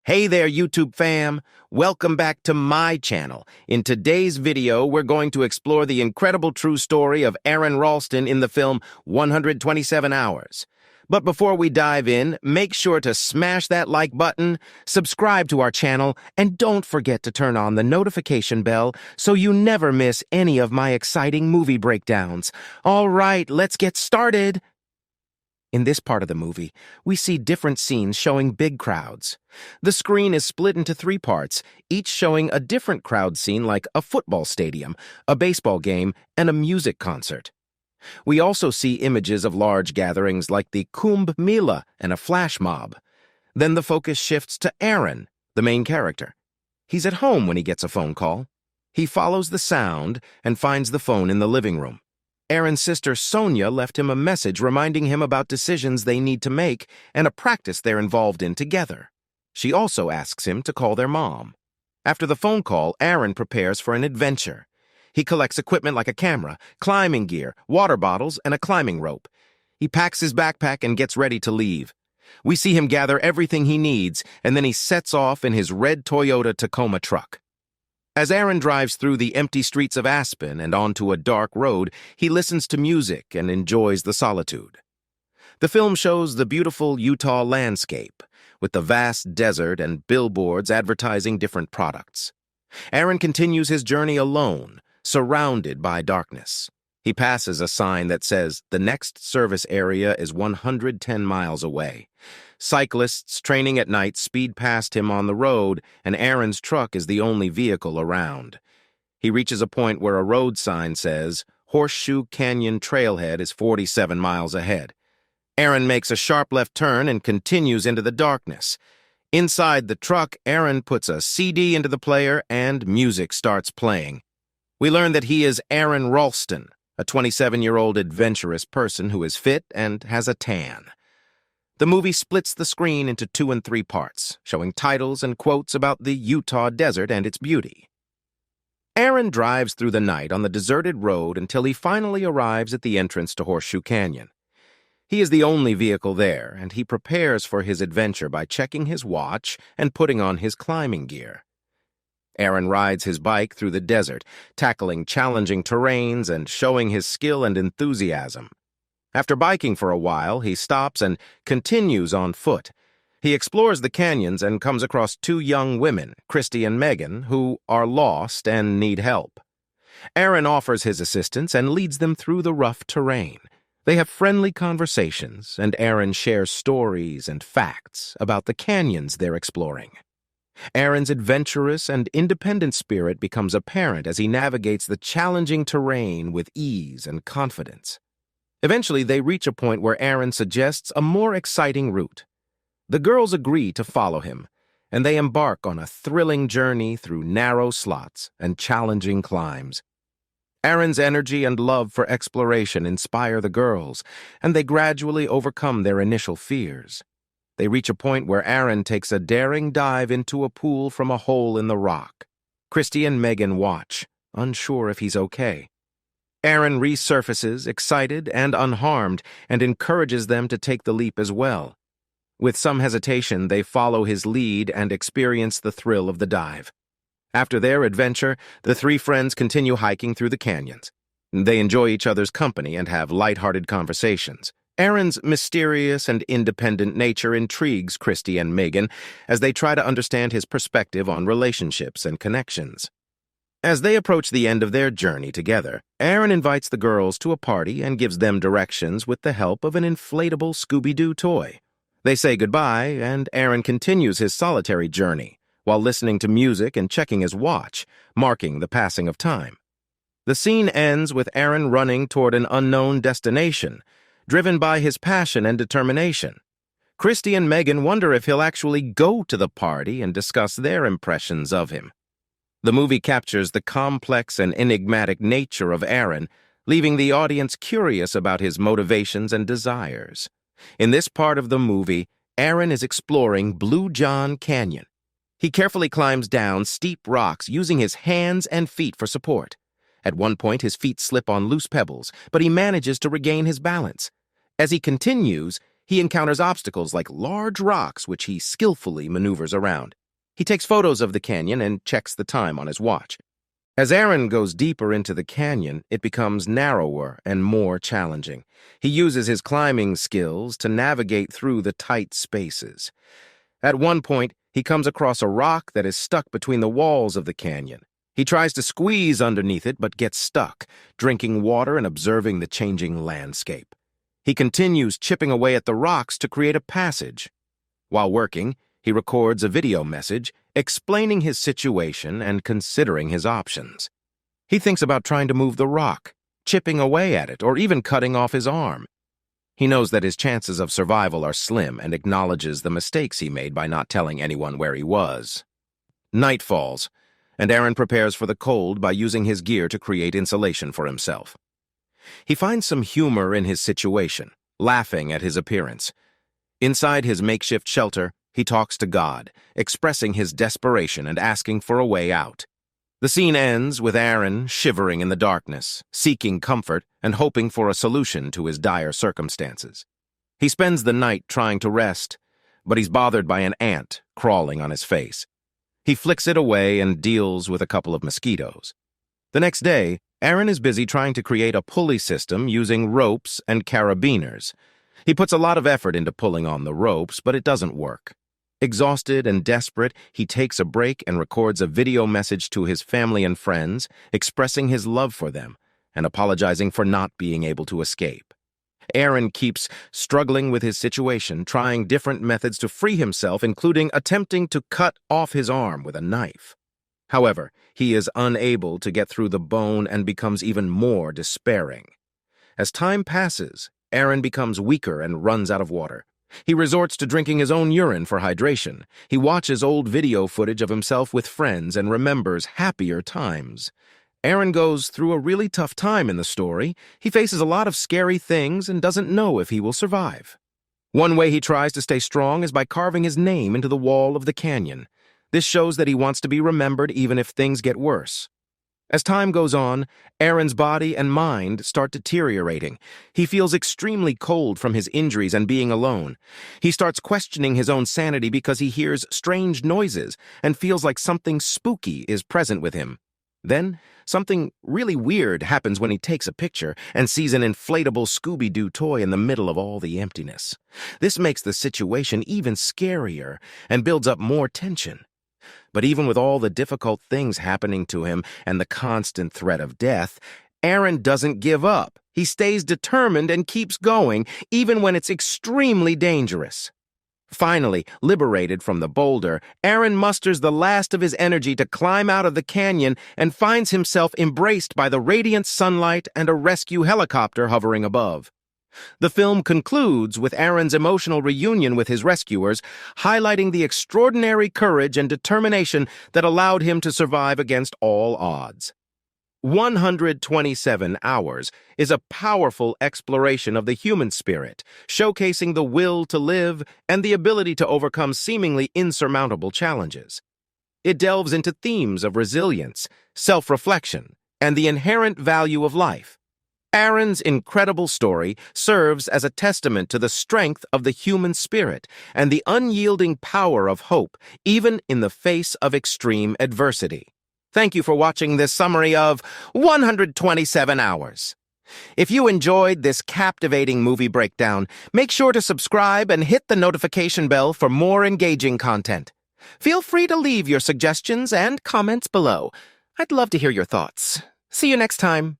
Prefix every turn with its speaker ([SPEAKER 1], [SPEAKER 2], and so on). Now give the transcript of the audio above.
[SPEAKER 1] Hey there, YouTube fam! Welcome back to my channel. In today's video, we're going to explore the incredible true story of Aron Ralston in the film 127 Hours. But before we dive in, make sure to smash that like button, subscribe to our channel, and don't forget to turn on the notification bell so you never miss any of my exciting movie breakdowns. All right, let's get started! In this part of the movie, we see different scenes showing big crowds. The screen is split into three parts, each showing a different crowd scene like a football stadium, a baseball game, and a music concert. We also see images of large gatherings like the Kumbh Mela and a flash mob. Then the focus shifts to Aron, the main character. He's at home when he gets a phone call. He follows the sound and finds the phone in the living room. Aron's sister Sonia left him a message reminding him about decisions they need to make and a practice they're involved in together. She also asks him to call their mom. After the phone call, Aron prepares for an adventure. He collects equipment like a camera, climbing gear, water bottles, and a climbing rope. He packs his backpack and gets ready to leave. We see him gather everything he needs, and then he sets off in his red Toyota Tacoma truck. As Aron drives through the empty streets of Aspen and onto a dark road, he listens to music and enjoys the solitude. The film shows the beautiful Utah landscape, with the vast desert and billboards advertising different products. Aron continues his journey alone, surrounded by darkness. He passes a sign that says the next service area is 110 miles away. Cyclists training at night speed past him on the road, and Aron's truck is the only vehicle around. He reaches a point where a road sign says, Horseshoe Canyon Trailhead is 47 miles ahead. Aron makes a sharp left turn and continues into the darkness. Inside the truck, Aron puts a CD into the player and music starts playing. We learn that he is Aron Ralston, a 27-year-old adventurous person who is fit and has a tan. The movie splits the screen into 2 and 3 parts, showing titles and quotes about the Utah desert and its beauty. Aron drives through the night on the deserted road until he finally arrives at the entrance to Horseshoe Canyon. He is the only vehicle there, and he prepares for his adventure by checking his watch and putting on his climbing gear. Aron rides his bike through the desert, tackling challenging terrains and showing his skill and enthusiasm. After biking for a while, he stops and continues on foot. He explores the canyons and comes across 2 young women, Christy and Megan, who are lost and need help. Aron offers his assistance and leads them through the rough terrain. They have friendly conversations, and Aron shares stories and facts about the canyons they're exploring. Aron's adventurous and independent spirit becomes apparent as he navigates the challenging terrain with ease and confidence. Eventually, they reach a point where Aron suggests a more exciting route. The girls agree to follow him, and they embark on a thrilling journey through narrow slots and challenging climbs. Aron's energy and love for exploration inspire the girls, and they gradually overcome their initial fears. They reach a point where Aron takes a daring dive into a pool from a hole in the rock. Christy and Megan watch, unsure if he's okay. Aron resurfaces, excited and unharmed, and encourages them to take the leap as well. With some hesitation, they follow his lead and experience the thrill of the dive. After their adventure, the 3 friends continue hiking through the canyons. They enjoy each other's company and have lighthearted conversations. Aron's mysterious and independent nature intrigues Christy and Megan as they try to understand his perspective on relationships and connections. As they approach the end of their journey together, Aron invites the girls to a party and gives them directions with the help of an inflatable Scooby-Doo toy. They say goodbye, and Aron continues his solitary journey while listening to music and checking his watch, marking the passing of time. The scene ends with Aron running toward an unknown destination, driven by his passion and determination. Christy and Megan wonder if he'll actually go to the party and discuss their impressions of him. The movie captures the complex and enigmatic nature of Aron, leaving the audience curious about his motivations and desires. In this part of the movie, Aron is exploring Blue John Canyon. He carefully climbs down steep rocks using his hands and feet for support. At one point, his feet slip on loose pebbles, but he manages to regain his balance. As he continues, He encounters obstacles like large rocks, which he skillfully maneuvers around. He takes photos of the canyon and checks the time on his watch. As Aron goes deeper into the canyon, it becomes narrower and more challenging. He uses his climbing skills to navigate through the tight spaces. At one point, he comes across a rock that is stuck between the walls of the canyon. He tries to squeeze underneath it but gets stuck, drinking water and observing the changing landscape. He continues chipping away at the rocks to create a passage. While working, he records a video message explaining his situation and considering his options. He thinks about trying to move the rock, chipping away at it, or even cutting off his arm. He knows that his chances of survival are slim and acknowledges the mistakes he made by not telling anyone where he was. Night falls, and Aron prepares for the cold by using his gear to create insulation for himself. He finds some humor in his situation, laughing at his appearance. Inside his makeshift shelter, he talks to God, expressing his desperation and asking for a way out. The scene ends with Aron shivering in the darkness, seeking comfort and hoping for a solution to his dire circumstances. He spends the night trying to rest, but he's bothered by an ant crawling on his face. He flicks it away and deals with a couple of mosquitoes. The next day, Aron is busy trying to create a pulley system using ropes and carabiners. He puts a lot of effort into pulling on the ropes, but it doesn't work. Exhausted and desperate, he takes a break and records a video message to his family and friends, expressing his love for them and apologizing for not being able to escape. Aron keeps struggling with his situation, trying different methods to free himself, including attempting to cut off his arm with a knife. However, he is unable to get through the bone and becomes even more despairing. As time passes, Aron becomes weaker and runs out of water. He resorts to drinking his own urine for hydration. He watches old video footage of himself with friends and remembers happier times. Aron goes through a really tough time in the story. He faces a lot of scary things and doesn't know if he will survive. One way he tries to stay strong is by carving his name into the wall of the canyon. This shows that he wants to be remembered even if things get worse. As time goes on, Aron's body and mind start deteriorating. He feels extremely cold from his injuries and being alone. He starts questioning his own sanity because he hears strange noises and feels like something spooky is present with him. Then, something really weird happens when he takes a picture and sees an inflatable Scooby-Doo toy in the middle of all the emptiness. This makes the situation even scarier and builds up more tension. But even with all the difficult things happening to him and the constant threat of death, Aron doesn't give up. He stays determined and keeps going, even when it's extremely dangerous. Finally, liberated from the boulder, Aron musters the last of his energy to climb out of the canyon and finds himself embraced by the radiant sunlight and a rescue helicopter hovering above. The film concludes with Aron's emotional reunion with his rescuers, highlighting the extraordinary courage and determination that allowed him to survive against all odds. 127 Hours is a powerful exploration of the human spirit, showcasing the will to live and the ability to overcome seemingly insurmountable challenges. It delves into themes of resilience, self-reflection, and the inherent value of life. Aron's incredible story serves as a testament to the strength of the human spirit and the unyielding power of hope, even in the face of extreme adversity. Thank you for watching this summary of 127 Hours. If you enjoyed this captivating movie breakdown, make sure to subscribe and hit the notification bell for more engaging content. Feel free to leave your suggestions and comments below. I'd love to hear your thoughts. See you next time.